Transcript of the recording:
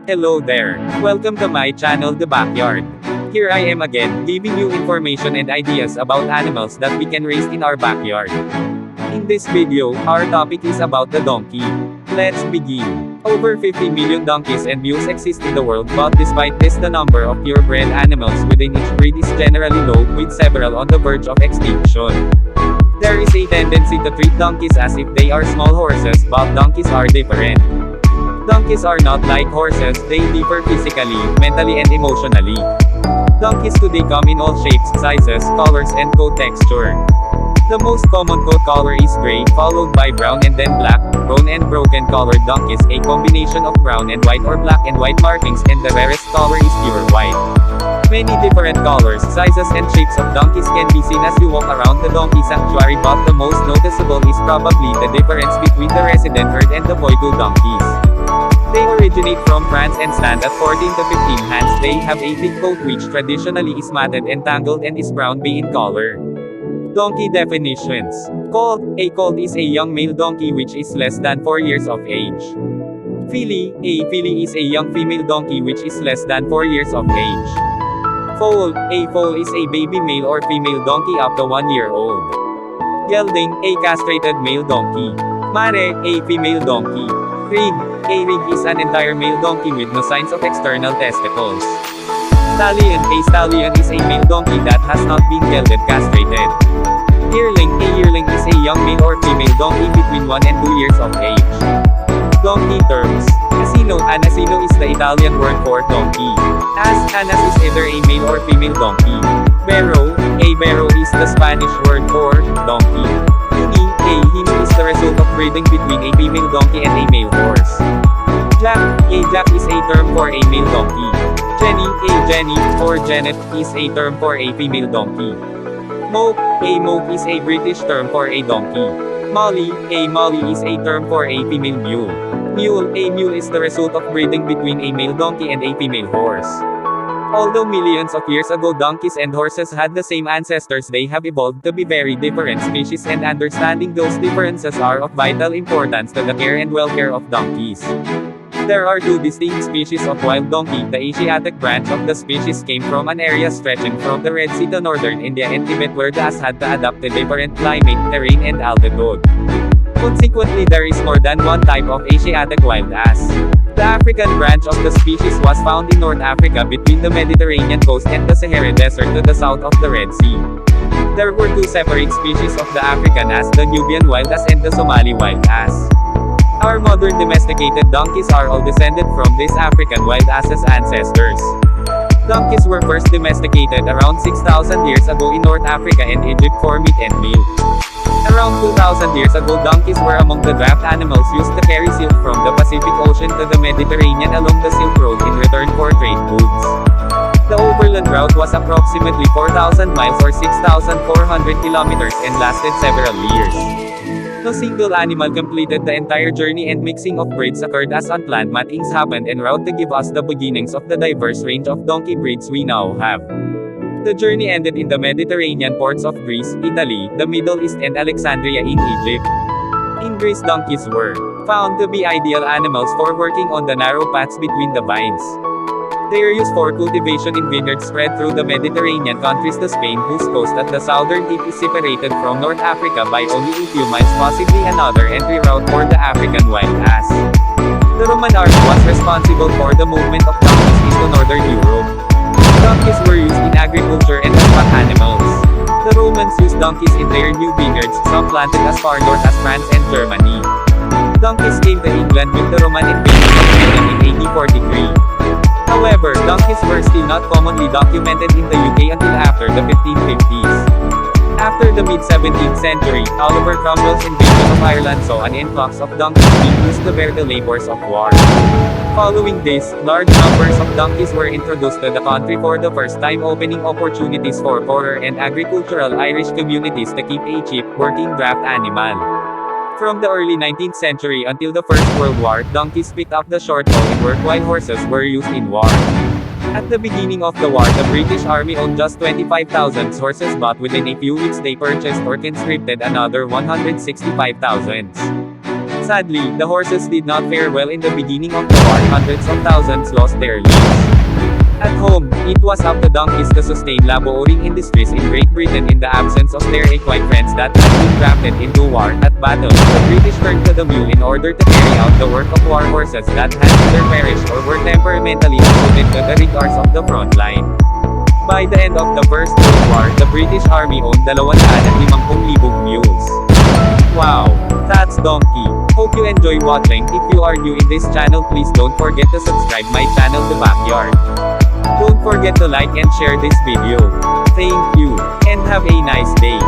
Hello there. Welcome to my channel The Backyard. Here I am again, giving you information and ideas about animals that we can raise in our backyard. In this video, our topic is about the donkey. Let's begin. Over 50 million donkeys and mules exist in the world, but despite this the number of purebred animals within each breed is generally low, with several on the verge of extinction. There is a tendency to treat donkeys as if they are small horses, but donkeys are different. Donkeys are not like horses, they differ physically, mentally and emotionally. Donkeys today come in all shapes, sizes, colors and coat texture. The most common coat color is gray, followed by brown and then black. Roan and broken colored donkeys, a combination of brown and white or black and white markings, and the rarest color is pure white. Many different colors, sizes and shapes of donkeys can be seen as you walk around the donkey sanctuary, but the most noticeable is probably the difference between the resident herd and the Foal donkeys. They originate from France and stand at 14 to 15 hands. They have a thick coat which traditionally is matted and tangled and is brown bay in color. Donkey definitions. Colt. A colt is a young male donkey which is less than 4 years of age. Filly. A filly is a young female donkey which is less than 4 years of age. Foal. A foal is a baby male or female donkey up to 1 year old. Gelding. A castrated male donkey. Mare. A female donkey. Rig. A rig is an entire male donkey with no signs of external testicles. Stallion. A stallion is a male donkey that has not been gelded castrated. Yearling. A yearling is a young male or female donkey between 1 and 2 years of age. Donkey terms. Asino. An asino is the Italian word for donkey. Anas is either a male or female donkey. Barrow. A barrow is the Spanish word for donkey. Hini. A hini is the result of breeding between a female donkey and a male horse. Jack. A jack is a term for a male donkey. Jenny. A jenny, or genet, is a term for a female donkey. Moke. A moke is a British term for a donkey. Molly. A molly is a term for a female mule. Mule. A mule is the result of breeding between a male donkey and a female horse. Although millions of years ago donkeys and horses had the same ancestors, they have evolved to be very different species, and understanding those differences are of vital importance to the care and welfare of donkeys. There are two distinct species of wild donkey. The Asiatic branch of the species came from an area stretching from the Red Sea to northern India and Tibet, where the ass had to adapt to different climate, terrain and altitude. Consequently, there is more than one type of Asiatic wild ass. The African branch of the species was found in North Africa between the Mediterranean coast and the Sahara Desert to the south of the Red Sea. There were two separate species of the African ass, the Nubian wild ass and the Somali wild ass. Our modern domesticated donkeys are all descended from these African wild ass's ancestors. Donkeys were first domesticated around 6,000 years ago in North Africa and Egypt for meat and milk. Around 2,000 years ago, donkeys were among the draft animals used to carry silk from the Pacific Ocean to the Mediterranean along the Silk Road in return for trade goods. The overland route was approximately 4,000 miles or 6,400 kilometers and lasted several years. No single animal completed the entire journey, and mixing of breeds occurred as unplanned matings happened en route to give us the beginnings of the diverse range of donkey breeds we now have. The journey ended in the Mediterranean ports of Greece, Italy, the Middle East and Alexandria in Egypt. In Greece, donkeys were found to be ideal animals for working on the narrow paths between the vines. They are used for cultivation in vineyards spread through the Mediterranean countries to Spain, whose coast at the southern tip is separated from North Africa by only a few miles, possibly another entry route for the African wild ass. The Roman army was responsible for the movement of donkeys into northern Europe. Donkeys were used in agriculture and as pack animals. The Romans used donkeys in their new vineyards, some planted as far north as France and Germany. Donkeys came to England with the Roman invasion of England in AD 43. However, donkeys were still not commonly documented in the UK until after the 1550s. After the mid-17th century, Oliver Cromwell's invasion of Ireland saw an influx of donkeys being used to bear the labors of war. Following this, large numbers of donkeys were introduced to the country for the first time, opening opportunities for poorer and agricultural Irish communities to keep a cheap, working draft animal. From the early 19th century until the First World War, donkeys picked up the short haul in work while horses were used in war. At the beginning of the war, the British Army owned just 25,000 horses, but within a few weeks they purchased or conscripted another 165,000. Sadly, the horses did not fare well in the beginning of the war. Hundreds of thousands lost their lives. At home, it was up to donkeys to sustain laboring industries in Great Britain in the absence of their equine friends that had been drafted into war. At battle, the British turned to the mule in order to carry out the work of war horses that had either perished or were temperamentally suited to the rigors of the front line. By the end of the First World War, the British Army owned 250,000 mules. Wow! That's donkey. Hope you enjoy watching. If you are new in this channel, please don't forget to subscribe my channel The Backyard. Don't forget to like and share this video. Thank you, and have a nice day.